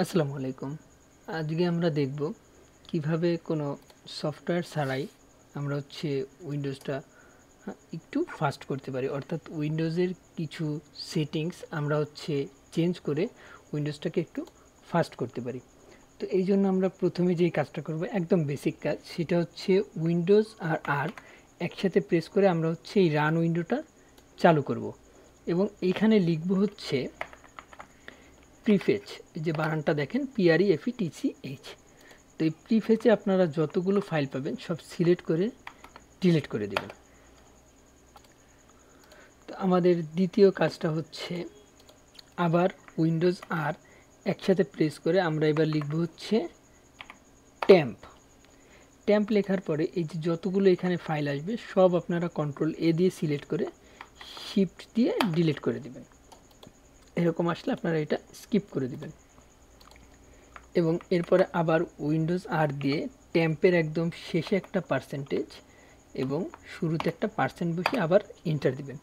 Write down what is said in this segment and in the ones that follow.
আসসালামু আলাইকুম। আজকে আমরা দেখব কিভাবে কোনো সফটওয়্যার ছাড়াই আমরা উইন্ডোজটা একটু ফাস্ট করতে পারি। অর্থাৎ উইন্ডোজের কিছু সেটিংস আমরা চেঞ্জ করে উইন্ডোজটাকে একটু ফাস্ট করতে পারি। তো এই জন্য আমরা প্রথমে যেই কাজটা করব, একদম বেসিক কাজ, সেটা উইন্ডোজ আর আর একসাথে প্রেস করে আমরা এই রান উইন্ডোটা চালু করব এবং এইখানে লিখব প্রিফেচ, যে বানানটা দেখেন PREFETCH। তো এই প্রিফেচে আপনারা যতগুলো ফাইল পাবেন সব সিলেক্ট করে ডিলিট করে দেবেন। তো আমাদের দ্বিতীয় কাজটা আবার উইন্ডোজ আর একসাথে প্রেস করে আমরা এবার লিখব ট্যাম্প। ট্যাম্প লেখার পরে এই যে যতগুলো এখানে ফাইল আসবে সব আপনারা কন্ট্রোল-A দিয়ে সিলেক্ট করে শিফট দিয়ে ডিলিট করে দেবেন। এরকম আসলে আপনারা এটা স্কিপ করে দিবেন এবং এরপরে আবার উইন্ডোজ আর দিয়ে ট্যাম্পের একদম শেষে একটা পার্সেন্টেজ এবং শুরুতে একটা পার্সেন্ট বসে আবার এন্টার দিবেন।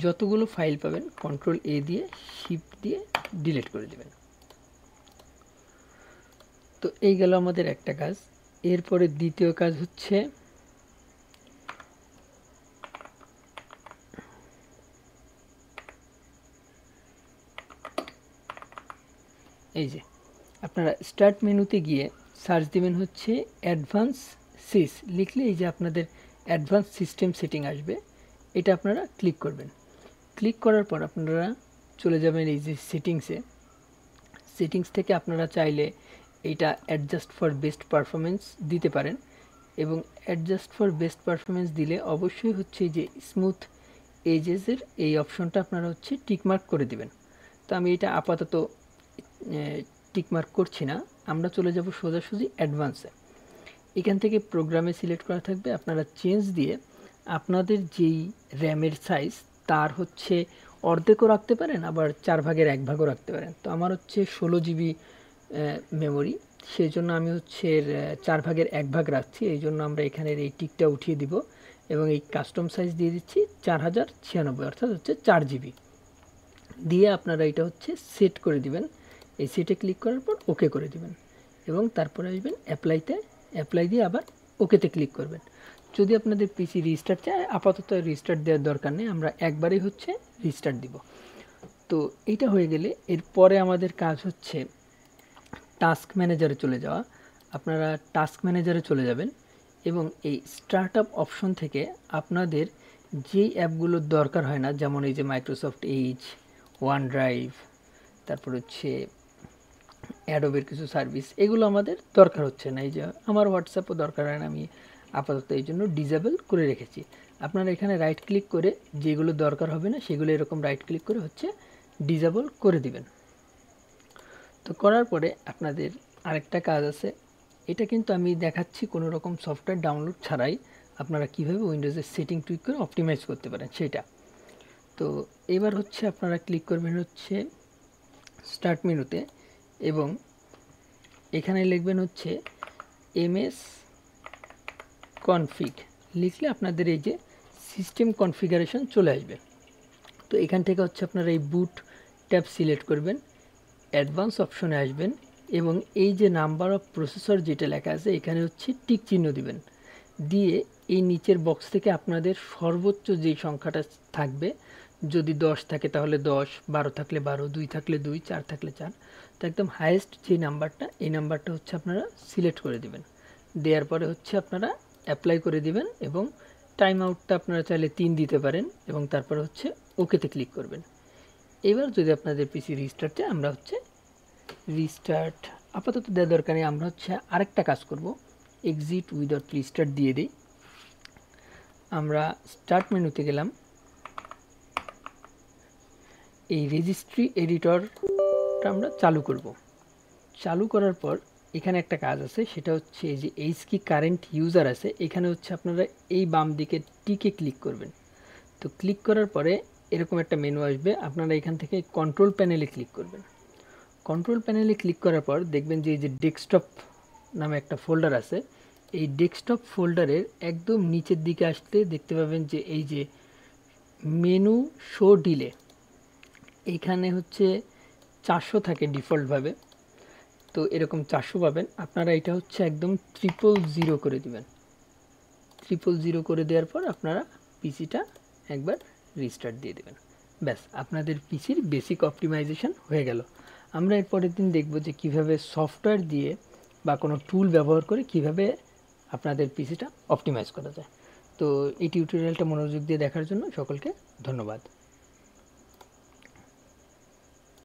যতগুলো ফাইল পাবেন কন্ট্রোল-A দিয়ে শিফট দিয়ে ডিলিট করে দিবেন। তো এই গেল আমাদের একটা কাজ। এরপরে দ্বিতীয় কাজ এই যে আপনারা স্টার্ট মেনুতে গিয়ে সার্চ দিবেন অ্যাডভান্স সিস, লিখলে এই যে আপনাদের অ্যাডভান্স সিস্টেম সেটিং আসবে, এটা আপনারা ক্লিক করবেন। ক্লিক করার পর আপনারা চলে যাবেন এই যে সেটিংস থেকে আপনারা চাইলে এইটা অ্যাডজাস্ট ফর বেস্ট পারফরমেন্স দিতে পারেন এবং অ্যাডজাস্ট ফর বেস্ট পারফরমেন্স দিলে অবশ্যই এই যে স্মুথ এজেসের এই অপশনটা আপনারা টিকমার্ক করে দিবেন। তো আমি এটা আপাতত টিকমার্ক করছি না, আমরা চলে যাব সোজাসুজি অ্যাডভান্সে। এখান থেকে প্রোগ্রামে সিলেক্ট করা থাকবে, আপনারা চেঞ্জ দিয়ে আপনাদের যেই র্যামের সাইজ তার অর্ধেকও রাখতে পারেন, আবার 4 ভাগের 1 ভাগও রাখতে পারেন। তো আমার 16 জিবি মেমোরি, সেই জন্য আমি 4 ভাগের 1 ভাগ রাখছি। এই জন্য আমরা এখানের এই টিকটা উঠিয়ে দিব এবং এই কাস্টম সাইজ দিয়ে দিচ্ছি 4096, অর্থাৎ 4 জিবি দিয়ে আপনারা এটা সেট করে দিবেন। এই সেটে ক্লিক করার পর ওকে করে দিবেন এবং তারপরে আসবেন অ্যাপ্লাই দিয়ে আবার ওকেতে ক্লিক করবেন। যদি আপনাদের পিসি রিস্টার্ট চায়, আপাতত রিস্টার্ট দেওয়ার দরকার নেই, আমরা একবারেই রিস্টার্ট দিব। তো এইটা হয়ে গেলে এরপরে আমাদের কাজ টাস্ক ম্যানেজারে চলে যাওয়া। আপনারা টাস্ক ম্যানেজারে চলে যাবেন এবং এই স্টার্টআপ অপশন থেকে আপনাদের যেই অ্যাপগুলোর দরকার হয় না, যেমন এই যে মাইক্রোসফট এজ, ওয়ান ড্রাইভ, তারপর অ্যাডোবের কিছু সার্ভিস, এগুলো আমাদের দরকার হচ্ছে না। এই যে আমার হোয়াটসঅ্যাপও দরকার হয় না, আমি আপাতত এই জন্য ডিসেবল করে রেখেছি। আপনারা এখানে রাইট ক্লিক করে যেগুলো দরকার হবে না সেগুলো এরকম রাইট ক্লিক করে ডিসেবল করে দিবেন। তো করার পরে আপনাদের আরেকটা কাজ আছে, এটা কিন্তু আমি দেখাচ্ছি কোনো রকম সফটওয়্যার ডাউনলোড ছাড়াই আপনারা কীভাবে উইন্ডোজের সেটিং টুইক করে অপটিমাইজ করতে পারেন সেটা। তো এবার আপনারা ক্লিক করবেন স্টার্ট মেনুতে এবং এখানে লিখবেন MS কনফিগ, লিখলে আপনাদের এই যে সিস্টেম কনফিগারেশন চলে আসবে। তো এখান থেকে আপনারা এই বুট ট্যাব সিলেক্ট করবেন, অ্যাডভান্স অপশনে আসবেন এবং এই যে নাম্বার অফ প্রসেসর যেটা লেখা আছে এখানে টিক চিহ্ন দিবেন, দিয়ে এই নিচের বক্স থেকে আপনাদের সর্বোচ্চ যেই সংখ্যাটা থাকবে, যদি 10 থাকে তাহলে 10, 12 থাকলে 12, 2 থাকলে 2, 4 থাকলে 4, তো একদম হাইয়েস্ট যে নাম্বারটা, এই নাম্বারটা আপনারা সিলেক্ট করে দিবেন। দেওয়ার পরে আপনারা অ্যাপ্লাই করে দিবেন এবং টাইম আউটটা আপনারা চাইলে 3 দিতে পারেন এবং তারপরে ওকেতে ক্লিক করবেন। এবার যদি আপনাদের পিসি রিস্টার্ট চায়, আমরা রিস্টার্ট আপাতত দেওয়ার দরকার নেই, আমরা আরেকটা কাজ করব, এক্সিট উইদাউট রিস্টার্ট দিয়ে দিই। আমরা স্টার্ট মেনুতে গেলাম, এই রেজিস্ট্রি এডিটরটা আমরা চালু করব। চালু করার পর এখানে একটা কাজ আছে, সেটা এই যে এইচ কি কারেন্ট ইউজার আছে, এখানে আপনারা এই বাম দিকে টিকে ক্লিক করবেন। তো ক্লিক করার পরে এরকম একটা মেনু আসবে, আপনারা এখান থেকে কন্ট্রোল প্যানেলে ক্লিক করবেন। কন্ট্রোল প্যানেলে ক্লিক করার পর দেখবেন যে এই যে ডেস্কটপ নামে একটা ফোল্ডার আছে, এই ডেস্কটপ ফোল্ডারের একদম নিচের দিকে আসলে দেখতে পাবেন যে এই যে মেনু শো ডিলে, এইখানে 400 থাকে ডিফল্টভাবে, তো এরকম 400 পাবেন। আপনারা এটা হচ্ছে একদম 000 করে দিবেন। 000 করে দেওয়ার পর আপনারা পিসিটা একবার রিস্টার্ট দিয়ে দেবেন। ব্যাস, আপনাদের পিসির বেসিক অপটিমাইজেশন হয়ে গেল। আমরা এর পরের দিন দেখব যে কিভাবে সফটওয়্যার দিয়ে বা কোনো টুল ব্যবহার করে কিভাবে আপনাদের পিসিটা অপটিমাইজ করা যায়। তো এই টিউটোরিয়ালটা মনোযোগ দিয়ে দেখার জন্য সকলকে ধন্যবাদ।